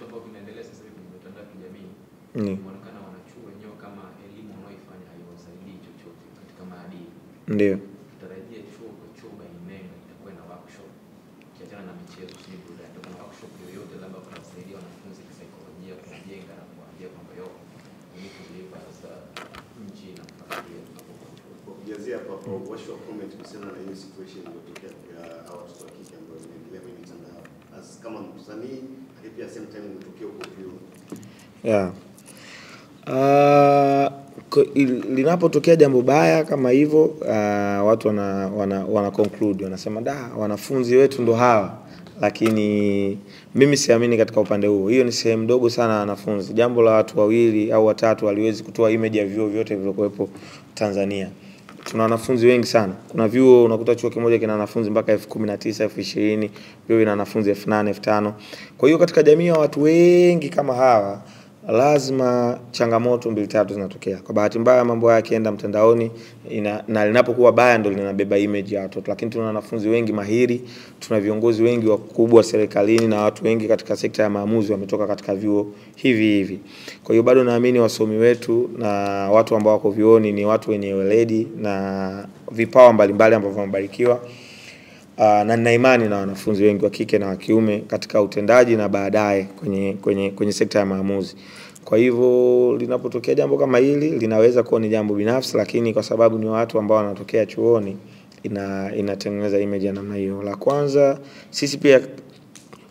vitu ambavyo vinaendelea sasa hivi kwenye mitandao ya kijamii. Inaonekana wanachuo wenyewe kama elimu wanaoifanya haiwasaidii chochote katika maadili. Ndio. Tutarajia chuo kwa chuo Bainenga itakuwa na workshop. Kiachana na michezo sio burudani. Ndio kuna workshop yoyote labda kunasaidia wanafunzi kisaikolojia kujenga na kuambia kwamba yo ni kulipa za nchi na familia. Kujazia hapo what's your comment kuhusiana na hii situation iliyotokea kwa watoto wa kike ambao wanaendelea kwenye mitandao as kama msanii na pia same time imetokea huko vyuo? Linapotokea jambo baya kama hivyo, watu wana conclude, wanasema wanafunzi wetu ndo hawa, lakini mimi siamini katika upande huo. Hiyo ni sehemu ndogo sana wanafunzi. Jambo la watu wawili au watatu waliwezi kutoa image ya vyuo vyote vilivyokuwepo Tanzania. Tuna wanafunzi wengi sana. Kuna vyuo unakuta chuo kimoja kina wanafunzi mpaka 19,000, 20,000, vyuo vina wanafunzi 8,000, 5,000. Kwa hiyo katika jamii ya watu wengi kama hawa, lazima changamoto 2-3 zinatokea. Kwa bahati mbaya mambo haya yakienda mtandaoni na linapokuwa baya ndio linabeba image ya watoto. Lakini tuna wanafunzi wengi mahiri, tuna viongozi wengi wakubwa serikalini na watu wengi katika sekta ya maamuzi wametoka katika vyuo hivi. Kwa hiyo bado naamini wasomi wetu na watu ambao wako vyuoni ni watu wenye weledi na vipawa mbalimbali ambavyo wamebarikiwa. Na nina imani na wanafunzi wengi wa kike na wa kiume katika utendaji na baadaye kwenye sekta ya maamuzi. Kwa hivyo linapotokea jambo kama hili linaweza kuwa ni jambo binafsi, lakini kwa sababu ni watu ambao wanatokea chuoni inatengeneza image ya namna hiyo. La kwanza, sisi pia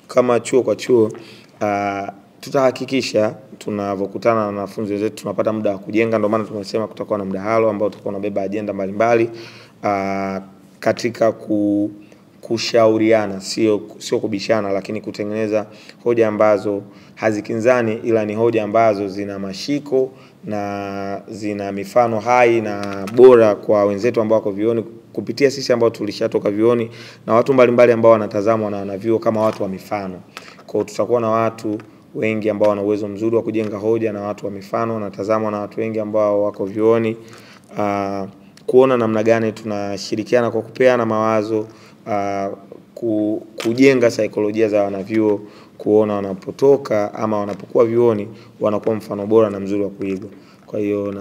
kama chuo kwa chuo tutahakikisha tunavokutana na wanafunzi wetu tunapata muda wa kujenga. Ndio maana tumesema kutakuwa na mdahalo ambao utakuwa unabeba ajenda mbalimbali katika kushauriana, sio kubishana, lakini kutengeneza hoja ambazo hazikinzani, ila ni hoja ambazo zina mashiko na zina mifano hai na bora kwa wenzetu ambao wako vioni, kupitia sisi ambao tulishatoka vioni na watu mbalimbali ambao wanatazamwa na wanavyuo kama watu wa mifano. Kwa hiyo tutakuwa na watu wengi ambao wana uwezo mzuri wa kujenga hoja na watu wa mifano, wanatazamwa na watu wengi ambao wako vioni, kuona namna gani tunashirikiana kwa kupeana mawazo, kujenga saikolojia za wanavyuo, kuona wanapotoka ama wanapokuwa vioni wanakuwa mfano bora na mzuri wa kuiga. Kwa hiyo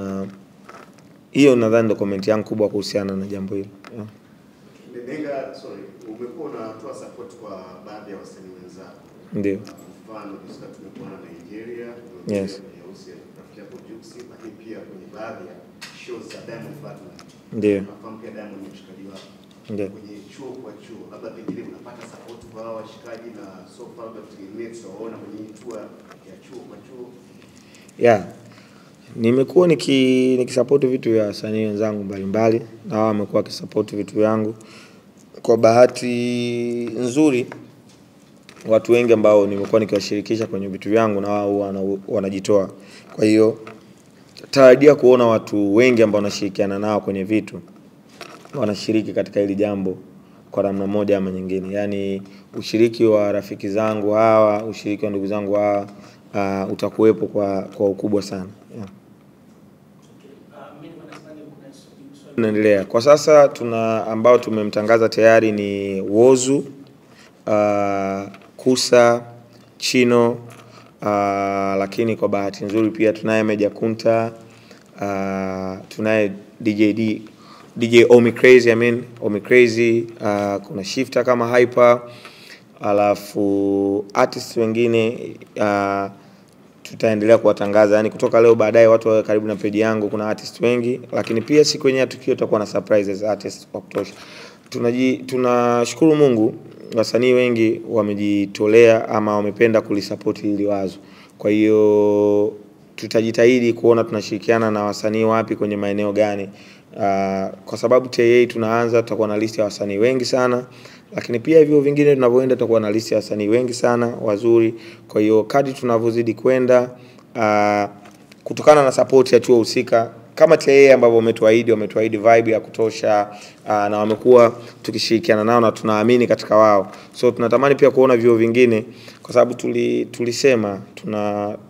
hiyo nadhani ndio comment yangu kubwa kuhusiana na jambo hilo. Nenga, umekuwa unatoa support kwa baadhi ya wasanii wenzako. Ndio. Mfano sisi tumekuwa na Nigeria, yes, Urusi, rafiki yako Juksi, lakini pia kwenye baadhi ya shows za Diamond Platnumz. Ndio. Nafahamu pia Diamond ni mshikaji wako. Ndio. Kwenye chuo kwa chuo, labda pengine unapata support kwa hao washikaji na so far labda tutegemee tutaona kwenye tour ya chuo kwa chuo. Nimekuwa nikisupport vitu vya wasanii wenzangu mbalimbali na wao wamekuwa wakisupport vitu vyangu. Kwa bahati nzuri watu wengi ambao nimekuwa nikiwashirikisha kwenye vitu vyangu na wao wanajitoa. Kwa hiyo tarajia kuona watu wengi ambao wanashirikiana nao kwenye vitu wanashiriki katika hili jambo kwa namna moja ama nyingine. Yaani ushiriki wa rafiki zangu hawa, ushiriki wa ndugu zangu hawa utakuwepo kwa ukubwa sana. Tunaendelea. Kwa sasa ambao tumemtangaza tayari ni Wozu, Kusa, Chino, lakini kwa bahati nzuri pia tunaye Meja Kunta, tunaye DJ Omi Crazy, kuna Shifter kama Hyper, alafu artists wengine tutaendelea kuwatangaza. Yani kutoka leo baadaye watu wa karibu na page yangu kuna artists wengi, lakini pia siku yenyewe tukio tutakuwa na surprises artists wa kutosha. Tunashukuru Mungu, wasanii wengi wamejitolea ama wamependa kulisupport hili wazo. Kwa hiyo tutajitahidi kuona tunashirikiana na wasanii wapi kwenye maeneo gani. Kwa sababu TAA tunaanza, tutakuwa na list ya wasanii wengi sana, lakini pia hivyo vingine tunavyoenda tutakuwa na list ya wasanii wengi sana wazuri. Kwa hiyo kadri tunavyozidi kwenda, kutokana na support ya chuo husika kama TAA ambao wametuahidi vibe ya kutosha, na wamekuwa tukishirikiana nao na tunaamini katika wao. So tunatamani pia kuona vyuo vingine, kwa sababu tulisema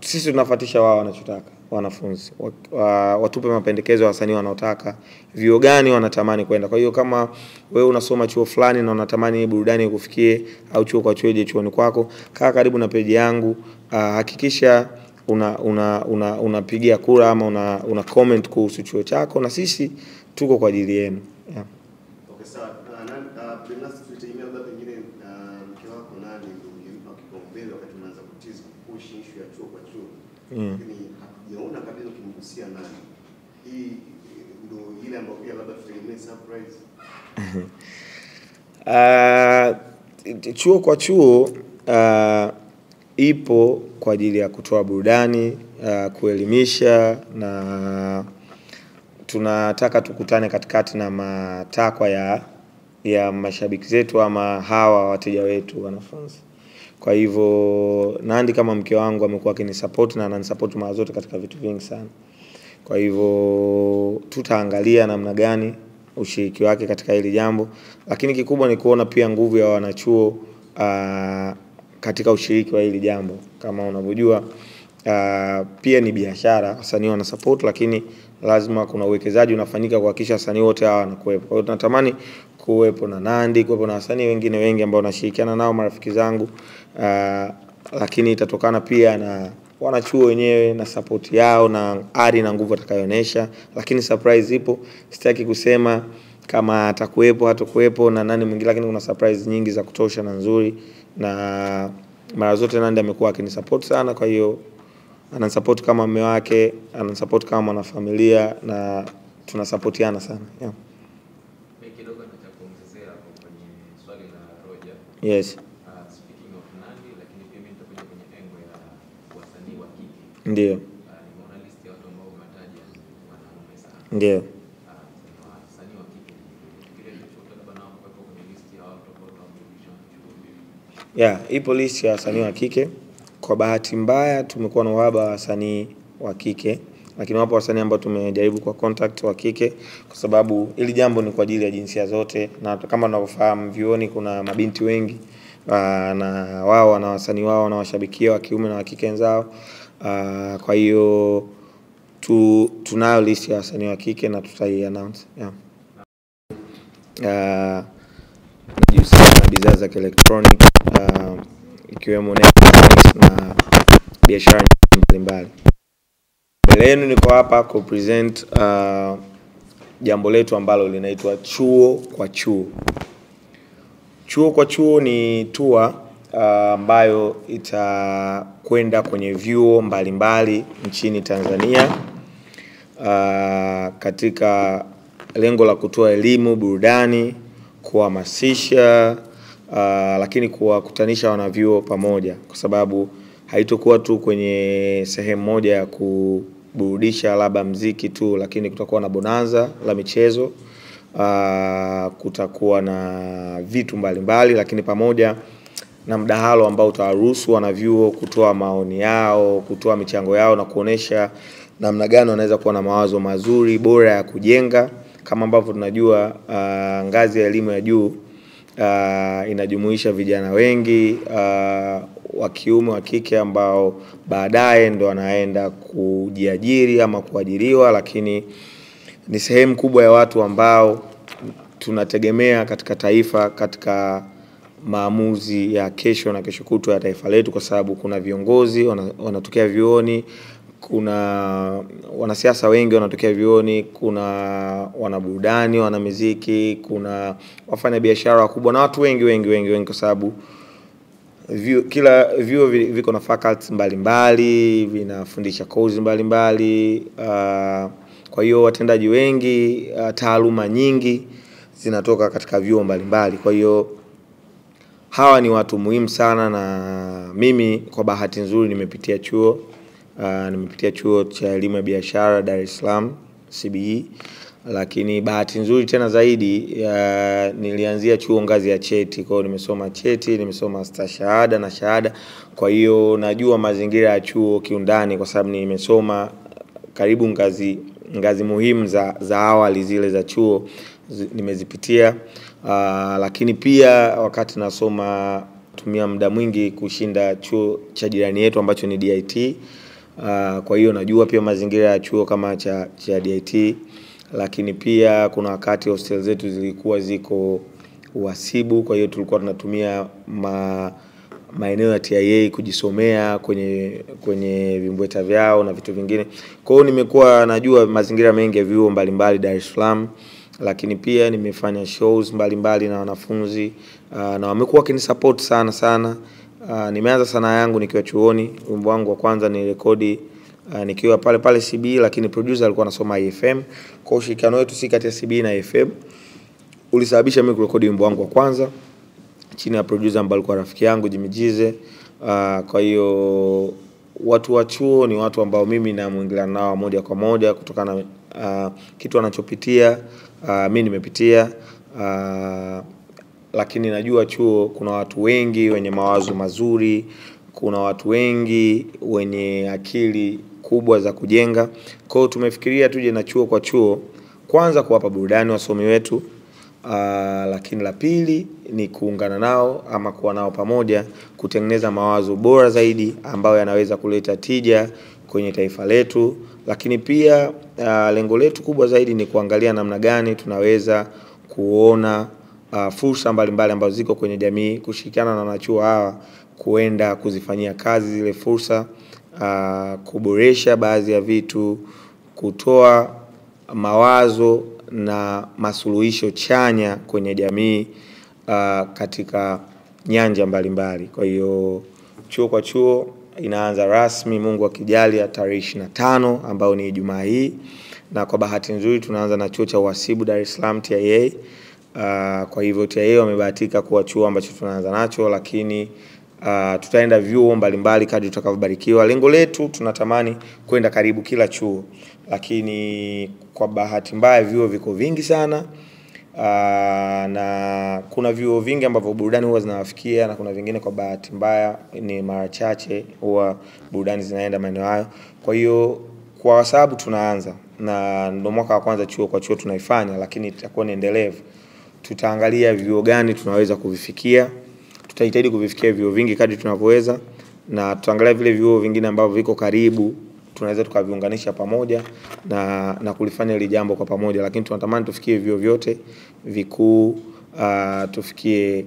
sisi tunafuatisha wao wanachotaka. wanafunzi, watupe mapendekezo ya wasanii wanaotaka, vyuo gani wanatamani kwenda. Kwa hiyo kama wewe unasoma chuo fulani na unatamani burudani ikufikie, au chuo kwa chuo je chuoni kwako, kaa karibu na page yangu, hakikisha unapigia kura ama una comment kuhusu chuo chako, na sisi tuko kwa ajili yenu. Yeah. Okay, sawa. Binafsi tutegemea labda pengine mke wako nani ungempa kipaumbele wakati unaanza kutiza push issue ya chuo kwa chuo. Lakini hatujaona kabisa ukimgusia nani. Hii ndio ile ambayo pia labda tutegemea surprise. Chuo kwa chuo ipo kwa ajili ya kutoa burudani, kuelimisha, na tunataka tukutane katikati na matakwa ya mashabiki zetu ama hawa wateja wetu wanafunzi. Kwa hivyo Nandy kama mke wangu amekuwa akinisupport na ananisupport mara zote katika vitu vingi sana. Kwa hivyo tutaangalia namna gani ushiriki wake katika hili jambo, lakini kikubwa ni kuona pia nguvu ya wanachuo katika ushiriki wa hili jambo. Kama unavyojua pia ni biashara, wasanii wana support, lakini lazima kuna uwekezaji unafanyika kuhakikisha wasanii wote hawa wanakuwepo. Kwa hiyo tunatamani kuwepo na Nandy, kuwepo na wasanii wengine wengi ambao nashirikiana nao, marafiki zangu, lakini itatokana pia na wanachuo wenyewe na support yao na ari na nguvu atakayoonyesha. Lakini surprise ipo, sitaki kusema kama atakuwepo hatakuwepo na nani mwingine, lakini kuna surprise nyingi za kutosha na nzuri, na mara zote Nandy amekuwa akinisupport sana. Kwa hiyo ananisupport kama mume wake, ananisupport kama mwanafamilia, na tunasupportiana sana. Yeah. Kidogo nataka kuongezea hapo kwenye swali la Roger. Yes. Speaking of Nandy, lakini pia mimi nitakuja kwenye engo ya wasanii wa kike. Ndio. Nimeona list ya watu ambao umetaja wanaume sana. Ndio. Wasanii wa kike. Kile chochote labda nao kwa kwenye list ya watu ambao tunaburudisha chuo hivi. Yeah, ipo list ya wasanii wa kike. Kwa bahati mbaya tumekuwa na uhaba wa wasanii wa kike, lakini wapo wasanii ambao tumejaribu kwa contact wa kike, kwa sababu ili jambo ni kwa ajili ya jinsia zote, na kama tunavyofahamu vyuoni kuna mabinti wengi, na wao wana wasanii wao na washabikia wa kiume na wa kike wenzao. Kwa hiyo tunayo list ya wasanii wa kike na tutai announce. Yeah. Najihusisha na bidhaa za electronic, ikiwemo na biashara mbalimbali. Mbele yenu niko hapa ku present jambo letu ambalo linaitwa chuo kwa chuo. Chuo kwa chuo ni tour ambayo itakwenda kwenye vyuo mbalimbali nchini Tanzania, katika lengo la kutoa elimu, burudani, kuhamasisha, lakini kuwakutanisha wanavyuo pamoja, kwa sababu haitokuwa tu kwenye sehemu moja ya kuburudisha labda muziki tu, lakini kutakuwa na bonanza la michezo, kutakuwa na vitu mbalimbali, lakini pamoja na mdahalo ambao utawaruhusu wanavyuo kutoa maoni yao, kutoa michango yao, na kuonesha namna gani wanaweza kuwa na mawazo mazuri bora ya kujenga. Kama ambavyo tunajua ngazi ya elimu ya juu inajumuisha vijana wengi wa kiume wa kike ambao baadaye ndo wanaenda kujiajiri ama kuajiriwa, lakini ni sehemu kubwa ya watu ambao tunategemea katika taifa, katika maamuzi ya kesho na kesho kutwa ya taifa letu, kwa sababu kuna viongozi wanatokea vyuoni, kuna wanasiasa wengi wanatokea vyuoni, kuna wanaburudani, wanamuziki, kuna wafanya biashara wakubwa na watu wengi, kwa sababu kila vyuo viko na faculties mbalimbali, vinafundisha courses mbalimbali. Kwa hiyo watendaji wengi, taaluma nyingi zinatoka katika vyuo mbalimbali. Kwa hiyo hawa ni watu muhimu sana, na mimi kwa bahati nzuri nimepitia chuo cha elimu ya biashara Dar es Salaam CBE, lakini bahati nzuri tena zaidi nilianzia chuo ngazi ya cheti. Kwa hiyo nimesoma cheti, nimesoma stashahada na shahada. Kwa hiyo najua mazingira ya chuo kiundani, kwa sababu nimesoma karibu ngazi muhimu za awali zile za chuo nimezipitia. Lakini pia wakati nasoma tumia muda mwingi kushinda chuo cha jirani yetu ambacho ni DIT. Kwa hiyo najua pia mazingira ya chuo kama cha DIT, lakini pia kuna wakati hostel zetu zilikuwa ziko uhasibu, kwa hiyo tulikuwa tunatumia maeneo ya TIA kujisomea kwenye vimbweta vyao na vitu vingine. Kwa hiyo nimekuwa najua mazingira mengi ya vyuo mbalimbali Dar es Salaam, lakini pia nimefanya shows mbalimbali na wanafunzi na wamekuwa wakinisupport sana. Nimeanza sanaa yangu nikiwa chuoni. Wimbo wangu wa kwanza ni rekodi nikiwa pale CB, lakini producer alikuwa anasoma IFM. Kwa ushirikiano wetu si kati ya CB na IFM ulisababisha mimi kurekodi wimbo wangu wa kwanza chini ya producer ambaye alikuwa rafiki yangu Jimmy Jize. Kwa hiyo watu wa chuo ni watu ambao mimi namuingiliana nao moja kwa moja kutokana na kitu anachopitia, mimi nimepitia. Lakini najua chuo kuna watu wengi wenye mawazo mazuri, kuna watu wengi wenye akili kubwa za kujenga. Kwa hiyo tumefikiria tuje na chuo kwa chuo, kwanza kuwapa burudani wasomi wetu, lakini la pili ni kuungana nao ama kuwa nao pamoja kutengeneza mawazo bora zaidi ambayo yanaweza kuleta tija kwenye taifa letu. Lakini pia lengo letu kubwa zaidi ni kuangalia namna gani tunaweza kuona fursa mbalimbali ambazo ziko kwenye jamii, kushirikiana na wanachuo hawa kuenda kuzifanyia kazi zile fursa, kuboresha baadhi ya vitu, kutoa mawazo na masuluhisho chanya kwenye jamii katika nyanja mbalimbali. Kwa hiyo chuo kwa chuo inaanza rasmi Mungu akijali tarehe 25 ambao ni Ijumaa hii, na kwa bahati nzuri tunaanza na chuo cha uhasibu Dar es Salaam TIA. Kwa hivyo TIA wamebahatika kuwa chuo ambacho tunaanza nacho, lakini tutaenda vyuo mbalimbali kadri tutakavyobarikiwa. Lengo letu tunatamani kwenda karibu kila chuo, lakini kwa bahati mbaya vyuo viko vingi sana. Na kuna vyuo vingi ambavyo burudani huwa zinawafikia, na kuna vingine kwa bahati mbaya ni mara chache huwa burudani zinaenda maeneo hayo. Kwa hiyo kwa sababu tunaanza na ndio mwaka wa kwanza chuo kwa chuo tunaifanya, lakini itakuwa ni endelevu, tutaangalia vyuo gani tunaweza kuvifikia. Tutajitahidi kuvifikia vyuo vingi kadri tunavyoweza, na tutaangalia vile vyuo vingine ambavyo viko karibu tunaweza tukaviunganisha pamoja na kulifanya ile jambo kwa pamoja. Lakini tunatamani tufikie vyuo vyote vikuu, tufikie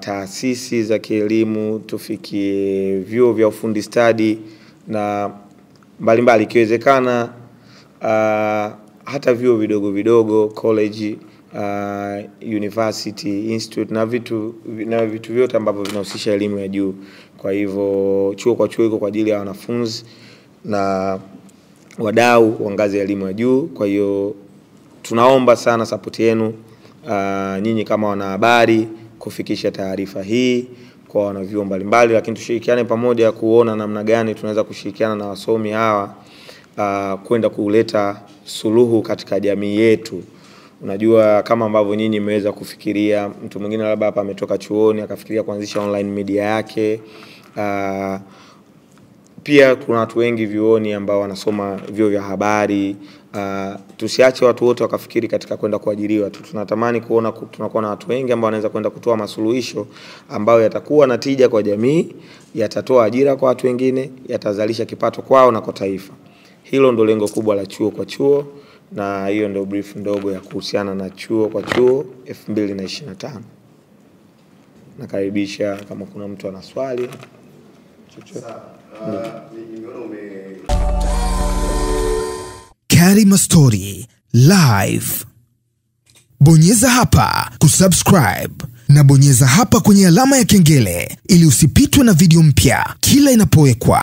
taasisi za kielimu, tufikie vyuo vya ufundi stadi na mbalimbali, ikiwezekana hata vyuo vidogo college, university, institute na vitu vyote ambavyo vinahusisha elimu ya juu. Kwa hivyo chuo kwa chuo iko kwa ajili ya wanafunzi na wadau wa ngazi ya elimu ya juu. Kwa hiyo tunaomba sana support yenu nyinyi kama wanahabari kufikisha taarifa hii kwa wanavyuo mbalimbali, lakini tushirikiane pamoja kuona namna gani tunaweza kushirikiana na wasomi hawa kwenda kuleta suluhu katika jamii yetu. Unajua kama ambavyo nyinyi mmeweza kufikiria, mtu mwingine labda hapa ametoka chuoni akafikiria kuanzisha online media yake. Pia kuna watu wengi vyuoni ambao wanasoma vyuo vya habari. Tusiache watu wote wakafikiri katika kwenda kuajiriwa tu. Tunatamani kuona tunakuwa na watu wengi ambao wanaweza kwenda kutoa masuluhisho ambayo yatakuwa na tija kwa jamii, yatatoa ajira kwa watu wengine, yatazalisha kipato kwao na kwa taifa. Hilo ndio lengo kubwa la chuo kwa chuo, na hiyo ndio brief ndogo ya kuhusiana na chuo kwa chuo 2025. Nakaribisha kama kuna mtu ana swali chochote. Karima Story Live. Bonyeza hapa kusubscribe na bonyeza hapa kwenye alama ya kengele ili usipitwe na video mpya kila inapowekwa.